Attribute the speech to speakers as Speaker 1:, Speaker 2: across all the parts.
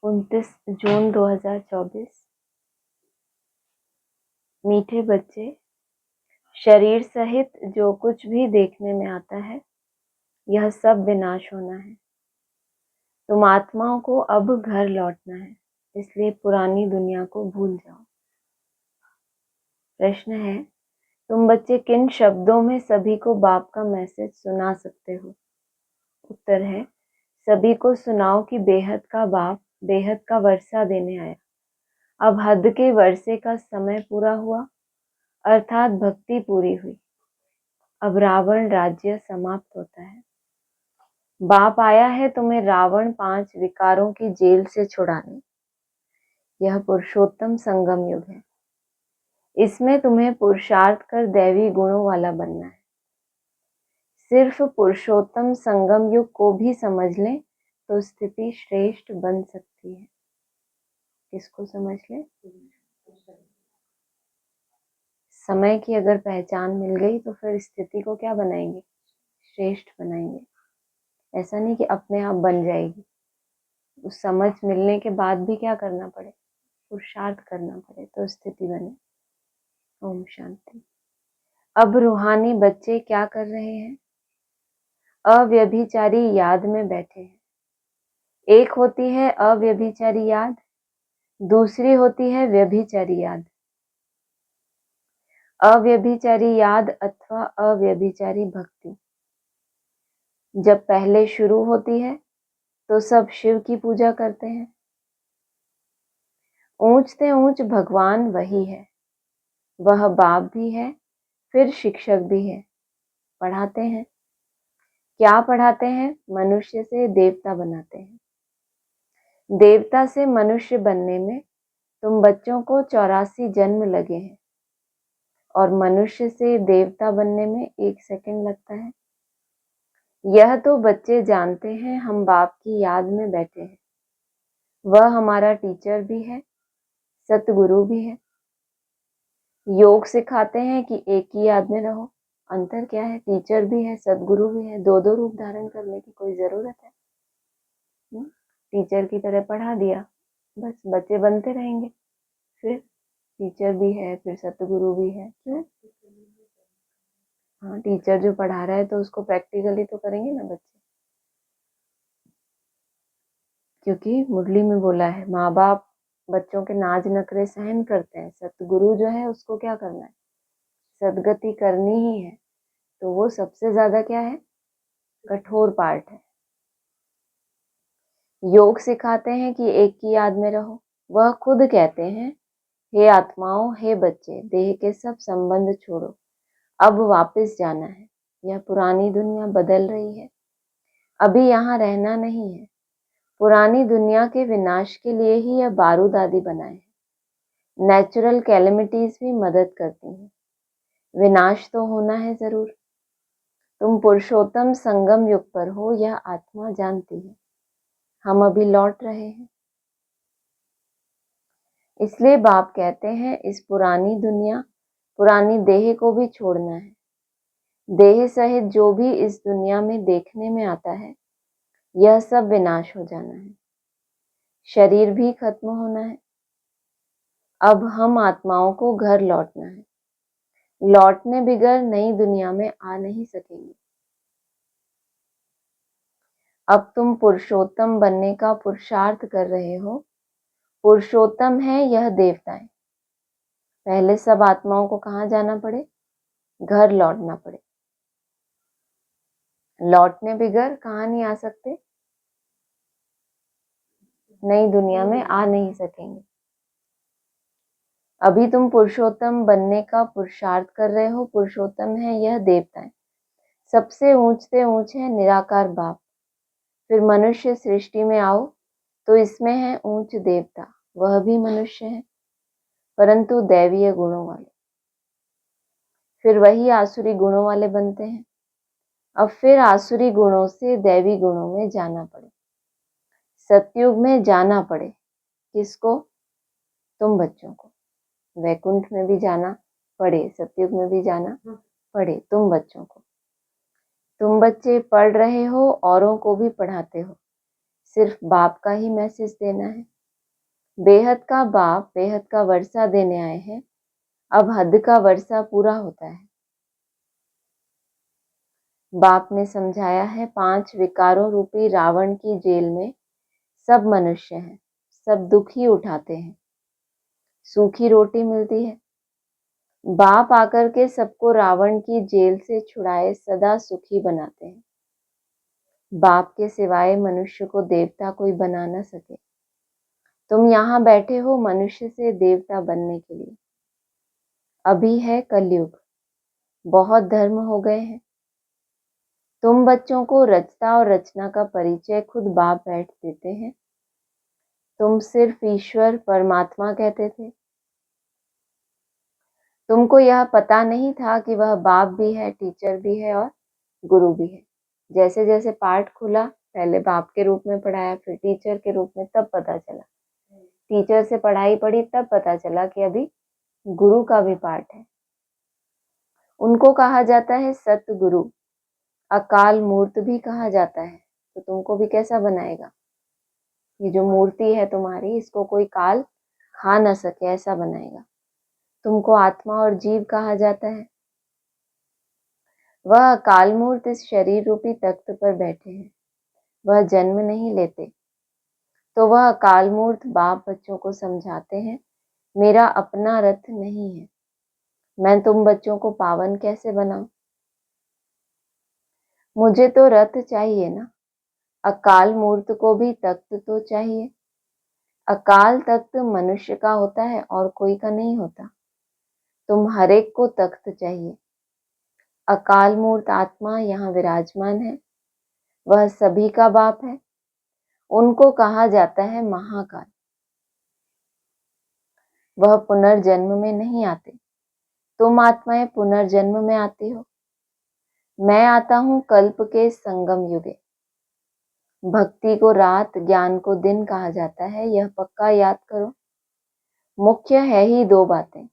Speaker 1: 29 जून 2024। मीठे बच्चे, शरीर सहित जो कुछ भी देखने में आता है यह सब विनाश होना है। तुम आत्माओं को अब घर लौटना है, इसलिए पुरानी दुनिया को भूल जाओ। प्रश्न है, तुम बच्चे किन शब्दों में सभी को बाप का मैसेज सुना सकते हो? उत्तर है, सभी को सुनाओ कि बेहद का बाप बेहद का वर्षा देने आया। अब हद के वर्षे का समय पूरा हुआ, अर्थात भक्ति पूरी हुई। अब रावण राज्य समाप्त होता है। बाप आया है तुम्हें रावण 5 विकारों की जेल से छुड़ाने। यह पुरुषोत्तम संगम युग है। इसमें तुम्हें पुरुषार्थ कर दैवी गुणों वाला बनना है। सिर्फ पुरुषोत्तम संगम युग को भी समझ लें तो स्थिति श्रेष्ठ बन सकती है। किसको समझ लें? समय की अगर पहचान मिल गई तो फिर स्थिति को क्या बनाएंगे? श्रेष्ठ बनाएंगे। ऐसा नहीं कि अपने आप बन जाएगी। उस समझ मिलने के बाद भी क्या करना पड़े? पुरुषार्थ करना पड़े तो स्थिति बने। ओम शांति। अब रूहानी बच्चे क्या कर रहे हैं? अव्यभिचारी याद में बैठे हैं। एक होती है अव्यभिचारी याद, दूसरी होती है व्यभिचारी याद। अव्यभिचारी याद अथवा अव्यभिचारी भक्ति जब पहले शुरू होती है तो सब शिव की पूजा करते हैं। ऊंचते ऊंच भगवान वही है। वह बाप भी है, फिर शिक्षक भी है। पढ़ाते हैं। क्या पढ़ाते हैं? मनुष्य से देवता बनाते हैं। देवता से मनुष्य बनने में तुम बच्चों को 84 जन्म लगे हैं और मनुष्य से देवता बनने में 1 सेकंड लगता है। यह तो बच्चे जानते हैं हम बाप की याद में बैठे हैं। वह हमारा टीचर भी है, सतगुरु भी है। योग सिखाते हैं कि एक ही याद में रहो। अंतर क्या है? टीचर भी है, सतगुरु भी है। दो दो रूप धारण करने की कोई जरूरत है? टीचर की तरह पढ़ा दिया, बस बच्चे बनते रहेंगे। फिर टीचर भी है, फिर सतगुरु भी है। क्यों? हाँ, टीचर जो पढ़ा रहा है तो उसको प्रैक्टिकली तो करेंगे ना बच्चे। क्योंकि मुरली में बोला है माँ बाप बच्चों के नाज नखरे सहन करते हैं, सतगुरु जो है उसको क्या करना है? सदगति करनी ही है। तो वो सबसे ज्यादा क्या है? कठोर पार्ट है। योग सिखाते हैं कि एक की याद में रहो। वह खुद कहते हैं, हे आत्माओं, हे बच्चे, देह के सब संबंध छोड़ो, अब वापस जाना है। यह पुरानी दुनिया बदल रही है, अभी यहाँ रहना नहीं है। पुरानी दुनिया के विनाश के लिए ही यह बारूद आदि बनाए हैं। नेचुरल कैलेमिटीज भी मदद करती हैं। विनाश तो होना है जरूर। तुम पुरुषोत्तम संगम युग पर हो, यह आत्मा जानती है। हम अभी लौट रहे हैं। इसलिए बाप कहते हैं इस पुरानी दुनिया, पुरानी देह को भी छोड़ना है। देह सहित जो भी इस दुनिया में देखने में आता है यह सब विनाश हो जाना है। शरीर भी खत्म होना है। अब हम आत्माओं को घर लौटना है। लौटने बिगर नई दुनिया में आ नहीं सकेंगे। अब तुम पुरुषोत्तम बनने का पुरुषार्थ कर रहे हो। पुरुषोत्तम है यह देवताएं। पहले सब आत्माओं को कहाँ जाना पड़े? घर लौटना पड़े। लौटने बिगर कहाँ नहीं आ सकते? नई दुनिया में आ नहीं सकेंगे। अभी तुम पुरुषोत्तम बनने का पुरुषार्थ कर रहे हो। पुरुषोत्तम है यह देवताएं। सबसे ऊंचते ऊंच है निराकार बाप। फिर मनुष्य सृष्टि में आओ तो इसमें है ऊंच देवता, वह भी मनुष्य है परंतु दैवीय गुणों वाले। फिर वही आसुरी गुणों वाले बनते हैं। अब फिर आसुरी गुणों से दैवी गुणों में जाना पड़े, सतयुग में जाना पड़े। किसको? तुम बच्चों को। वैकुंठ में भी जाना पड़े, सतयुग में भी जाना पड़े तुम बच्चों को। तुम बच्चे पढ़ रहे हो, औरों को भी पढ़ाते हो। सिर्फ बाप का ही मैसेज देना है। बेहद का बाप बेहद का वर्षा देने आए हैं। अब हद का वर्षा पूरा होता है। बाप ने समझाया है 5 विकारों रूपी रावण की जेल में सब मनुष्य हैं, सब दुख ही उठाते हैं। सूखी रोटी मिलती है। बाप आकर के सबको रावण की जेल से छुड़ाए सदा सुखी बनाते हैं। बाप के सिवाय मनुष्य को देवता कोई बना न सके। तुम यहाँ बैठे हो मनुष्य से देवता बनने के लिए। अभी है कलयुग, बहुत धर्म हो गए हैं। तुम बच्चों को रचता और रचना का परिचय खुद बाप बैठ देते हैं। तुम सिर्फ ईश्वर परमात्मा कहते थे। तुमको यह पता नहीं था कि वह बाप भी है, टीचर भी है और गुरु भी है। जैसे जैसे पाठ खुला, पहले बाप के रूप में पढ़ाया, फिर टीचर के रूप में, तब पता चला। टीचर से पढ़ाई पढ़ी, तब पता चला कि अभी गुरु का भी पाठ है। उनको कहा जाता है सतगुरु, अकाल मूर्त भी कहा जाता है। तो तुमको भी कैसा बनाएगा? ये जो मूर्ति है तुम्हारी, इसको कोई काल खा न सके, ऐसा बनाएगा। तुमको आत्मा और जीव कहा जाता है। वह अकाल मूर्त इस शरीर रूपी तख्त पर बैठे हैं, वह जन्म नहीं लेते। तो वह अकाल मूर्त बाप बच्चों को समझाते हैं, मेरा अपना रथ नहीं है, मैं तुम बच्चों को पावन कैसे बनाऊं? मुझे तो रथ चाहिए ना, अकाल मूर्त को भी तख्त तो चाहिए। अकाल तख्त मनुष्य का होता है और कोई का नहीं होता। तुम हर एक को तख्त चाहिए। अकाल मूर्त आत्मा यहाँ विराजमान है, वह सभी का बाप है। उनको कहा जाता है महाकाल। वह पुनर्जन्म में नहीं आते। तुम आत्माएं पुनर्जन्म में आती हो। मैं आता हूँ कल्प के संगम युगे। भक्ति को रात, ज्ञान को दिन कहा जाता है, यह पक्का याद करो। मुख्य है ही 2 बातें,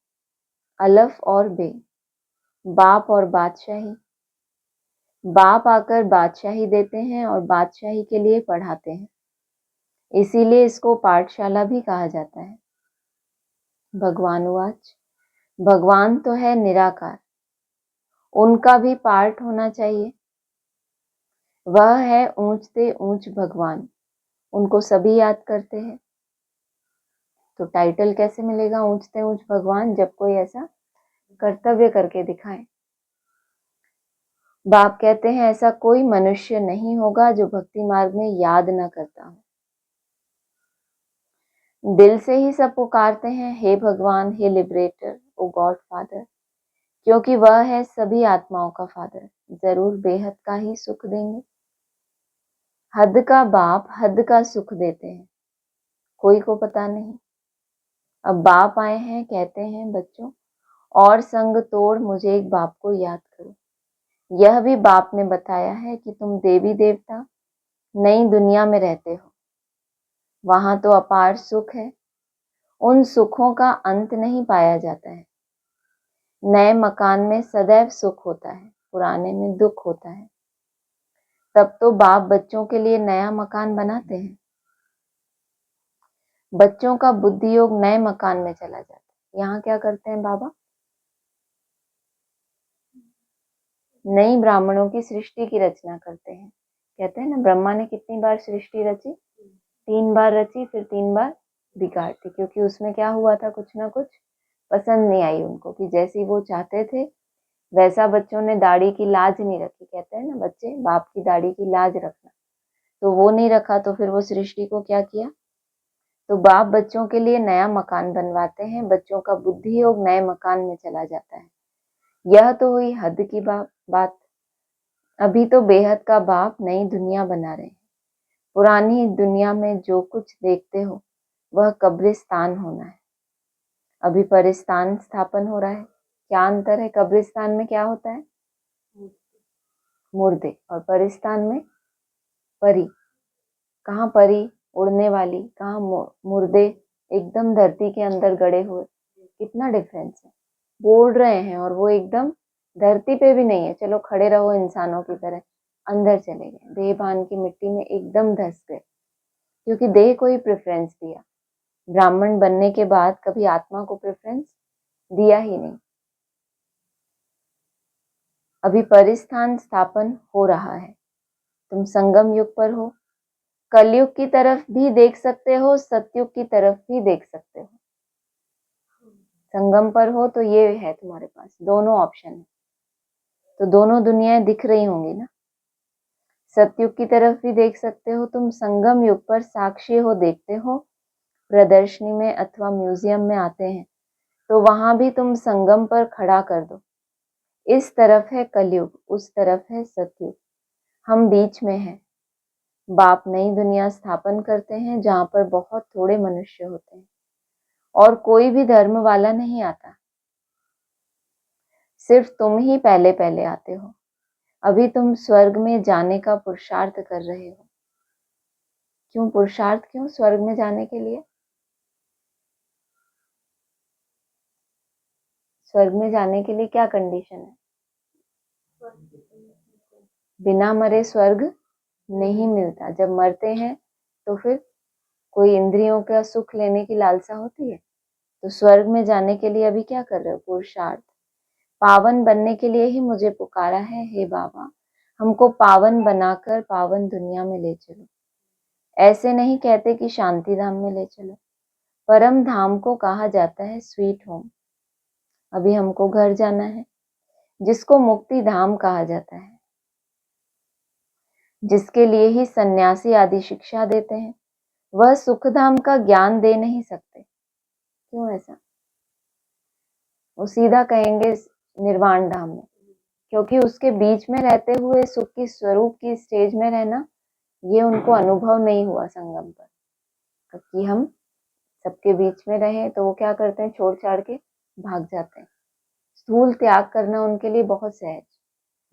Speaker 1: अलफ और बे, बाप और बादशाही। बाप आकर बादशाही देते हैं और बादशाही के लिए पढ़ाते हैं, इसीलिए इसको पाठशाला भी कहा जाता है। भगवानुवाच, भगवान तो है निराकार, उनका भी पाठ होना चाहिए। वह है ऊंचते ऊंच भगवान, उनको सभी याद करते हैं। तो टाइटल कैसे मिलेगा ऊंचते ऊंच भगवान? जब कोई ऐसा कर्तव्य करके दिखाए। बाप कहते हैं ऐसा कोई मनुष्य नहीं होगा जो भक्ति मार्ग में याद ना करता हो। दिल से ही सब पुकारते हैं, हे भगवान, हे लिबरेटर, ओ गॉड फादर, क्योंकि वह है सभी आत्माओं का फादर, जरूर बेहद का ही सुख देंगे। हद का बाप हद का सुख देते हैं, कोई को पता नहीं। अब बाप आए हैं, कहते हैं बच्चों, और संग तोड़ मुझे एक बाप को याद करो। यह भी बाप ने बताया है कि तुम देवी देवता नई दुनिया में रहते हो, वहां तो अपार सुख है। उन सुखों का अंत नहीं पाया जाता है। नए मकान में सदैव सुख होता है, पुराने में दुख होता है। तब तो बाप बच्चों के लिए नया मकान बनाते हैं। बच्चों का बुद्धि योग नए मकान में चला जाता है। यहाँ क्या करते हैं बाबा? नई ब्राह्मणों की सृष्टि की रचना करते हैं। कहते हैं ना, ब्रह्मा ने कितनी बार सृष्टि रची? 3 बार रची, फिर 3 बार बिगाड़ दी, क्योंकि उसमें क्या हुआ था, कुछ ना कुछ पसंद नहीं आई उनको, कि जैसी वो चाहते थे वैसा बच्चों ने दाढ़ी की लाज नहीं रखी। कहते हैं ना बच्चे, बाप की दाढ़ी की लाज रखना, तो वो नहीं रखा, तो फिर वो सृष्टि को क्या किया? तो बाप बच्चों के लिए नया मकान बनवाते हैं, बच्चों का बुद्धि योग नए मकान में चला जाता है। यह तो हुई हद की बात। अभी तो बेहद का बाप नई दुनिया बना रहे हैं। पुरानी दुनिया में जो कुछ देखते हो वह कब्रिस्तान होना है। अभी परिस्तान स्थापन हो रहा है। क्या अंतर है? कब्रिस्तान में क्या होता है? मुर्दे, और परिस्तान में परी। कहाँ परी? उड़ने वाली। कहाँ मुर्दे? एकदम धरती के अंदर गड़े हुए। कितना डिफरेंस है। बोल रहे हैं और वो एकदम धरती पे भी नहीं है, चलो खड़े रहो इंसानों की तरह, अंदर चले गए, देह भान की मिट्टी में एकदम धस गए। क्योंकि देह को ही प्रेफरेंस दिया। ब्राह्मण बनने के बाद कभी आत्मा को प्रेफरेंस दिया ही नहीं। अभी परिस्थान स्थापन हो रहा है, तुम संगम युग पर हो। कलयुग की तरफ भी देख सकते हो, सतयुग की तरफ भी देख सकते हो। संगम पर हो तो ये है तुम्हारे पास, दोनों ऑप्शन है, तो दोनों दुनियाएं दिख रही होंगी ना। सतयुग की तरफ भी देख सकते हो, तुम संगम युग पर साक्षी हो, देखते हो प्रदर्शनी में अथवा म्यूजियम में आते हैं, तो वहां भी तुम संगम पर खड़ा कर दो। इस तरफ है कलयुग, उस तरफ है सतयुग, हम बीच में हैं। बाप नई दुनिया स्थापन करते हैं जहां पर बहुत थोड़े मनुष्य होते हैं और कोई भी धर्म वाला नहीं आता, सिर्फ तुम ही पहले पहले आते हो। अभी तुम स्वर्ग में जाने का पुरुषार्थ कर रहे हो। क्यों पुरुषार्थ, क्यों स्वर्ग में जाने के लिए? स्वर्ग में जाने के लिए क्या कंडीशन है? बिना मरे स्वर्ग नहीं मिलता। जब मरते हैं तो फिर कोई इंद्रियों का सुख लेने की लालसा होती है। तो स्वर्ग में जाने के लिए अभी क्या कर रहे हो? पुरुषार्थ। पावन बनने के लिए ही मुझे पुकारा है, हे बाबा हमको पावन बनाकर पावन दुनिया में ले चलो। ऐसे नहीं कहते कि शांति धाम में ले चलो। परम धाम को कहा जाता है स्वीट होम। अभी हमको घर जाना है, जिसको मुक्ति धाम कहा जाता है, जिसके लिए ही सन्यासी आदि शिक्षा देते हैं, वह सुखधाम का ज्ञान दे नहीं सकते। क्यों ऐसा? वो सीधा कहेंगे निर्वाण धाम में, क्योंकि उसके बीच में रहते हुए सुख की स्वरूप की स्टेज में रहना, ये उनको अनुभव नहीं हुआ संगम पर। कि हम सबके बीच में रहे तो वो क्या करते हैं, छोड़ छाड़ के भाग जाते हैं। स्थूल त्याग करना उनके लिए बहुत सहज,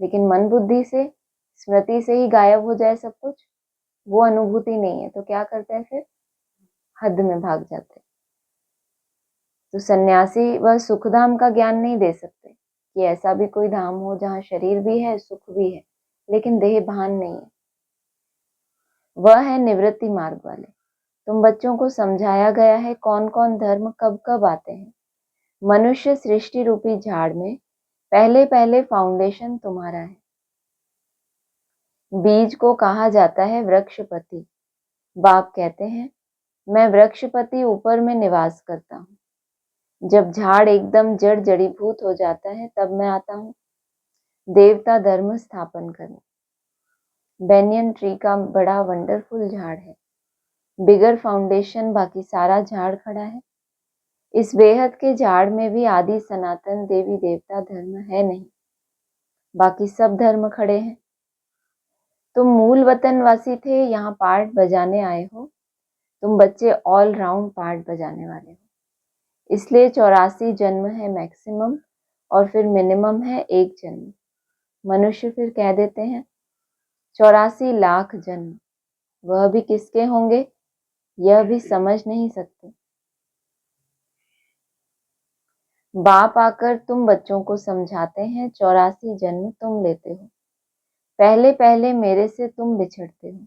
Speaker 1: लेकिन मन बुद्धि से स्मृति से ही गायब हो जाए सब कुछ, वो अनुभूति नहीं है। तो क्या करते हैं फिर? हद में भाग जाते हैं। तो सन्यासी वह सुखधाम का ज्ञान नहीं दे सकते कि ऐसा भी कोई धाम हो जहाँ शरीर भी है, सुख भी है, लेकिन देह भान नहीं है। वह है निवृत्ति मार्ग वाले। तुम बच्चों को समझाया गया है कौन कौन धर्म कब कब आते हैं। मनुष्य सृष्टि रूपी झाड़ में पहले पहले फाउंडेशन तुम्हारा है। बीज को कहा जाता है वृक्षपति। बाप कहते हैं मैं वृक्षपति ऊपर में निवास करता हूँ। जब झाड़ एकदम जड़ जड़ीभूत हो जाता है तब मैं आता हूँ देवता धर्म स्थापन करने। बेनियन ट्री का बड़ा वंडरफुल झाड़ है, बिगर फाउंडेशन बाकी सारा झाड़ खड़ा है। इस बेहद के झाड़ में भी आदि सनातन देवी देवता धर्म है नहीं, बाकी सब धर्म खड़े हैं। तुम मूल वतन वासी थे, यहाँ पार्ट बजाने आए हो। तुम बच्चे ऑल राउंड पार्ट बजाने वाले हो, इसलिए 84 जन्म है मैक्सिमम और फिर मिनिमम है 1 जन्म। मनुष्य फिर कह देते हैं 84 लाख जन्म, वह भी किसके होंगे यह भी समझ नहीं सकते। बाप आकर तुम बच्चों को समझाते हैं 84 जन्म तुम लेते हो, पहले पहले मेरे से तुम बिछड़ते हो।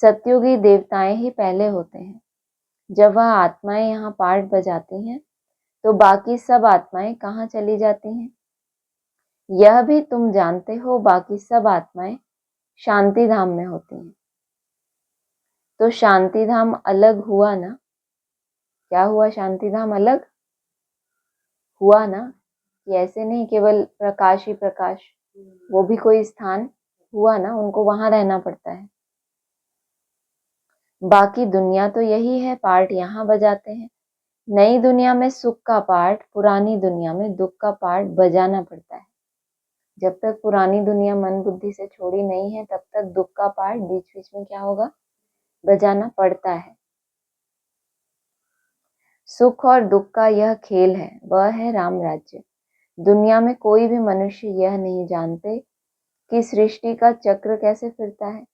Speaker 1: सतयुगी देवताएं ही पहले होते हैं। जब वह आत्माएं यहाँ पार्ट बजाती हैं तो बाकी सब आत्माएं कहाँ चली जाती हैं यह भी तुम जानते हो। बाकी सब आत्माएं शांति धाम में होती हैं। तो शांति धाम अलग हुआ ना? क्या हुआ? शांति धाम अलग हुआ ना, कि ऐसे नहीं केवल प्रकाश ही प्रकाश, वो भी कोई स्थान हुआ ना, उनको वहां रहना पड़ता है। बाकी दुनिया तो यही है, पार्ट यहाँ बजाते हैं। नई दुनिया में सुख का पार्ट, पुरानी दुनिया में दुख का पार्ट बजाना पड़ता है। जब तक पुरानी दुनिया मन बुद्धि से छोड़ी नहीं है तब तक दुख का पार्ट बीच बीच में क्या होगा, बजाना पड़ता है। सुख और दुख का यह खेल है, वह है राम राज्य। दुनिया में कोई भी मनुष्य यह नहीं जानते कि सृष्टि का चक्र कैसे फिरता है।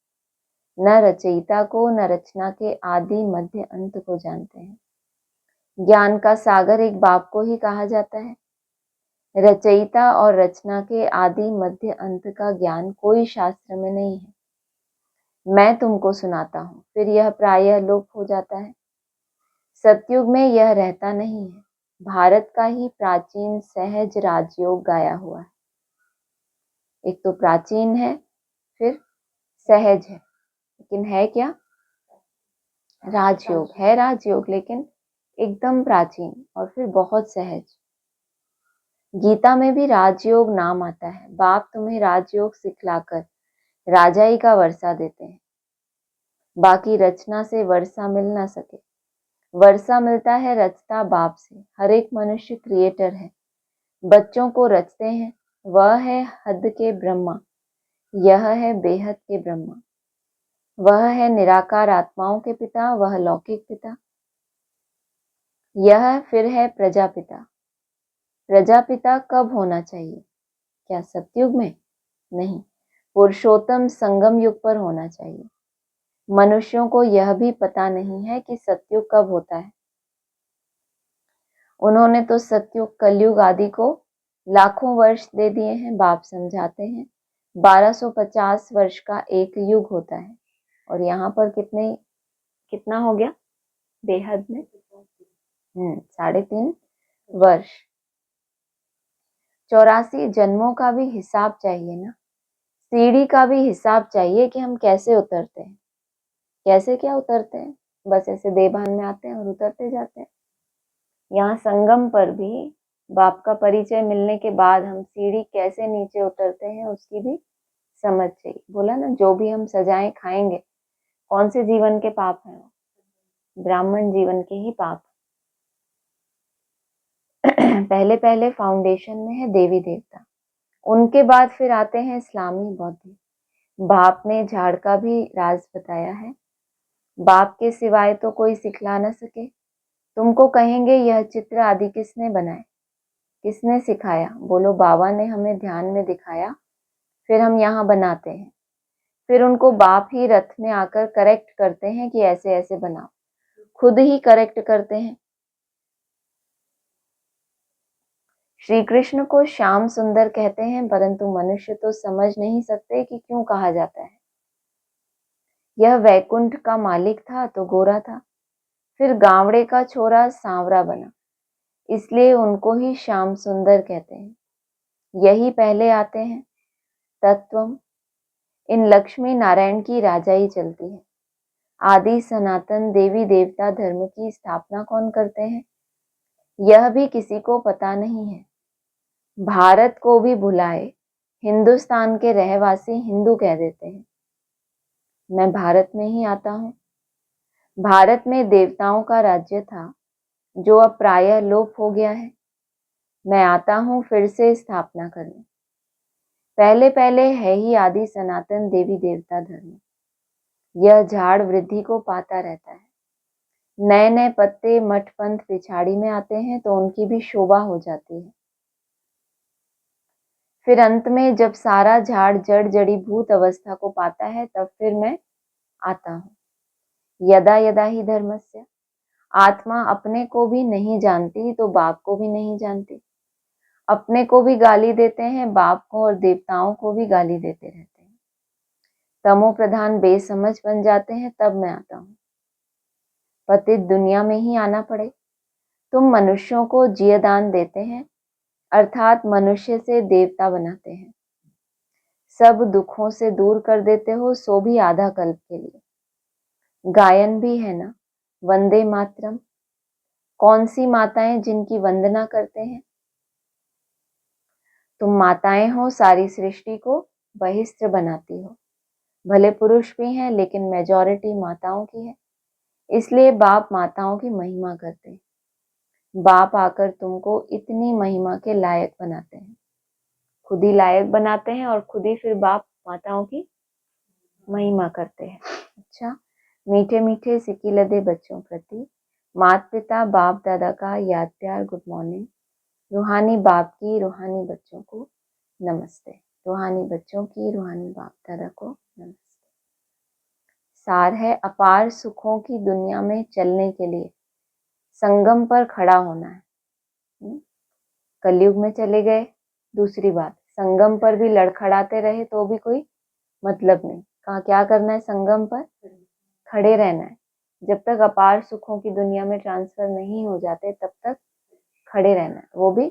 Speaker 1: न रचयिता को न रचना के आदि मध्य अंत को जानते हैं। ज्ञान का सागर एक बाप को ही कहा जाता है। रचयिता और रचना के आदि मध्य अंत का ज्ञान कोई शास्त्र में नहीं है। मैं तुमको सुनाता हूँ, फिर यह प्रायः लोप हो जाता है। सतयुग में यह रहता नहीं है। भारत का ही प्राचीन सहज राजयोग गाया हुआ है। एक तो प्राचीन है, फिर सहज है, लेकिन है क्या? राजयोग है, राजयोग, लेकिन एकदम प्राचीन और फिर बहुत सहज। गीता में भी राजयोग नाम आता है। बाप तुम्हें राजयोग सिखलाकर राजाई का वर्षा देते हैं। बाकी रचना से वर्षा मिल ना सके, वर्षा मिलता है रचता बाप से। हर एक मनुष्य क्रिएटर है, बच्चों को रचते हैं। वह है हद के ब्रह्मा, यह है बेहद के ब्रह्मा। वह है निराकार आत्माओं के पिता, वह लौकिक पिता। यह फिर है प्रजापिता। प्रजापिता कब होना चाहिए? क्या सतयुग में? नहीं, पुरुषोत्तम संगम युग पर होना चाहिए। मनुष्यों को यह भी पता नहीं है कि सतयुग कब होता है। उन्होंने तो सतयुग, कलयुग आदि को लाखों वर्ष दे दिए हैं। बाप समझाते हैं 1250 वर्ष का एक युग होता है। और यहाँ पर कितना हो गया बेहद में? 3.5 वर्ष। 84 जन्मों का भी हिसाब चाहिए ना। सीढ़ी का भी हिसाब चाहिए कि हम कैसे उतरते हैं। कैसे क्या उतरते हैं? बस ऐसे देभान में आते हैं और उतरते जाते हैं। यहाँ संगम पर भी बाप का परिचय मिलने के बाद हम सीढ़ी कैसे नीचे उतरते हैं उसकी भी समझ चाहिए। बोला ना, जो भी हम सजाएं खाएंगे, कौन से जीवन के पाप हैं? ब्राह्मण जीवन के ही पाप। पहले पहले फाउंडेशन में है देवी देवता, उनके बाद फिर आते हैं इस्लामी बौद्ध। बाप ने झाड़ का भी राज बताया है। बाप के सिवाय तो कोई सिखला न सके। तुमको कहेंगे यह चित्र आदि किसने बनाए, किसने सिखाया? बोलो बाबा ने हमें ध्यान में दिखाया, फिर हम यहाँ बनाते हैं। फिर उनको बाप ही रथ में आकर करेक्ट करते हैं कि ऐसे ऐसे बनाओ। खुद ही करेक्ट करते हैं। श्री कृष्ण को श्याम सुंदर कहते हैं, परंतु मनुष्य तो समझ नहीं सकते कि क्यों कहा जाता है। यह वैकुंठ का मालिक था तो गोरा था, फिर गावड़े का छोरा सांवरा बना, इसलिए उनको ही श्याम सुंदर कहते हैं। यही पहले आते हैं। तत्वम, इन लक्ष्मी नारायण की राजाई चलती है। आदि सनातन देवी देवता धर्म की स्थापना कौन करते हैं, यह भी किसी को पता नहीं है। भारत को भी भुलाए हिंदुस्तान के रहवासी हिंदू कह देते हैं। मैं भारत में ही आता हूँ। भारत में देवताओं का राज्य था, जो अब प्रायः लोप हो गया है। मैं आता हूँ फिर से स्थापना करने। पहले पहले है ही आदि सनातन देवी देवता धर्म। यह झाड़ वृद्धि को पाता रहता है। नए नए पत्ते मठ पंथ पिछाड़ी में आते हैं तो उनकी भी शोभा हो जाती है। फिर अंत में जब सारा झाड़ जड़ जड़ी भूत अवस्था को पाता है, तब फिर मैं आता हूँ। यदा यदा ही धर्मस्य। आत्मा अपने को भी नहीं जानती तो बाप को भी नहीं जानती। अपने को भी गाली देते हैं, बाप को और देवताओं को भी गाली देते रहते हैं। तमो प्रधान बेसमझ बन जाते हैं, तब मैं आता हूँ। पतित दुनिया में ही आना पड़े। तुम मनुष्यों को जियदान देते हैं, अर्थात मनुष्य से देवता बनाते हैं। सब दुखों से दूर कर देते हो, सो भी आधा कल्प के लिए। गायन भी है ना, वंदे मातरम। कौन सी माताएं जिनकी वंदना करते हैं? तुम माताएं हो, सारी सृष्टि को बहिष्ठ बनाती हो। भले पुरुष भी हैं, लेकिन मेजॉरिटी माताओं की है, इसलिए बाप माताओं की महिमा करते हैं। बाप आकर तुमको इतनी महिमा के लायक बनाते हैं। खुद ही लायक बनाते हैं और खुद ही फिर बाप माताओं की महिमा करते हैं। अच्छा, मीठे मीठे सिकी लदे बच्चों प्रति माता पिता बाप दादा का याद प्यार गुड मॉर्निंग। रूहानी बाप की रूहानी बच्चों को नमस्ते। रूहानी बच्चों की रूहानी बाप दादा को नमस्ते। सार है, अपार सुखों की दुनिया में चलने के लिए संगम पर खड़ा होना है। कलयुग में चले गए, दूसरी बात, संगम पर भी लड़खड़ाते रहे तो भी कोई मतलब नहीं। कहाँ क्या करना है? संगम पर खड़े रहना है। जब तक अपार सुखों की दुनिया में ट्रांसफर नहीं हो जाते तब तक खड़े रहना है, वो भी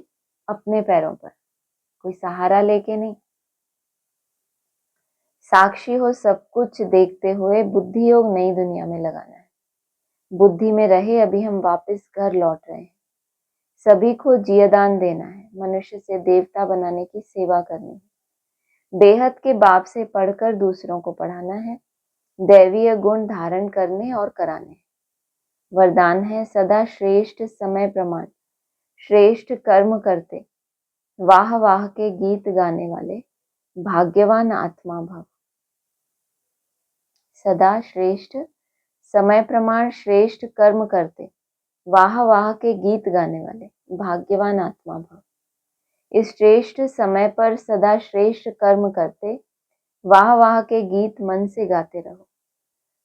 Speaker 1: अपने पैरों पर, कोई सहारा लेके नहीं। साक्षी हो सब कुछ देखते हुए बुद्धि योग नई दुनिया में लगाना है। बुद्धि में रहे अभी हम वापस घर लौट रहे हैं। सभी को जियदान देना है, मनुष्य से देवता बनाने की सेवा करनी है। बेहद के बाप से पढ़कर दूसरों को पढ़ाना है। दैवीय गुण धारण करने और कराने। वरदान है सदा श्रेष्ठ समय प्रमाण, श्रेष्ठ कर्म करते, वाह वाह के गीत गाने वाले, भाग्यवान आत्मा भव। सदा श्रेष्ठ समय प्रमाण, श्रेष्ठ कर्म करते, वाह वाह के गीत गाने वाले, भाग्यवान आत्मा भव। इस श्रेष्ठ समय पर सदा श्रेष्ठ कर्म करते, वाह वाह के गीत मन से गाते रहो।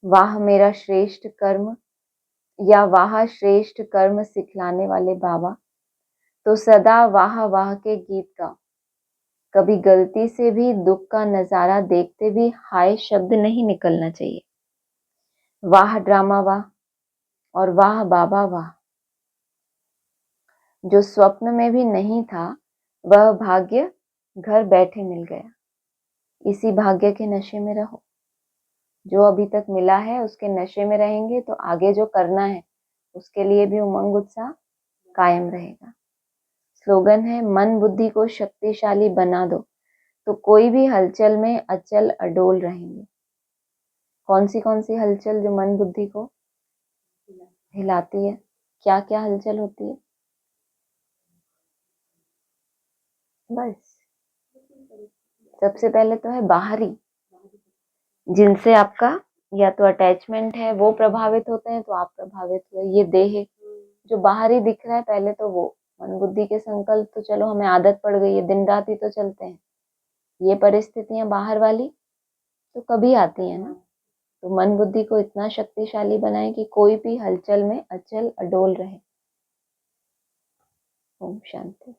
Speaker 1: वाह मेरा श्रेष्ठ कर्म या वाह श्रेष्ठ कर्म सिखलाने वाले बाबा, तो सदा वाह वाह के गीत गाओ। कभी गलती से भी दुख का नजारा देखते भी हाय शब्द नहीं निकलना चाहिए। वाह ड्रामा वाह और वाह बाबा वाह। जो स्वप्न में भी नहीं था वह भाग्य घर बैठे मिल गया। इसी भाग्य के नशे में रहो। जो अभी तक मिला है उसके नशे में रहेंगे तो आगे जो करना है उसके लिए भी उमंग उत्साह कायम रहेगा। स्लोगन है मन बुद्धि को शक्तिशाली बना दो तो कोई भी हलचल में अचल अडोल रहेंगे। कौन सी हलचल जो मन बुद्धि को हिलाती है? क्या क्या हलचल होती है? बस सबसे पहले तो है बाहरी, जिनसे आपका या तो अटैचमेंट है वो प्रभावित होते हैं तो आप प्रभावित हुए। ये देह जो बाहरी दिख रहा है पहले तो वो मन बुद्धि के संकल्प, तो चलो हमें आदत पड़ गई है, दिन रात ही तो चलते हैं। ये परिस्थितियां बाहर वाली तो कभी आती है ना। तो मन बुद्धि को इतना शक्तिशाली बनाए कि कोई भी हलचल में अचल अडोल रहे। ओम शांति।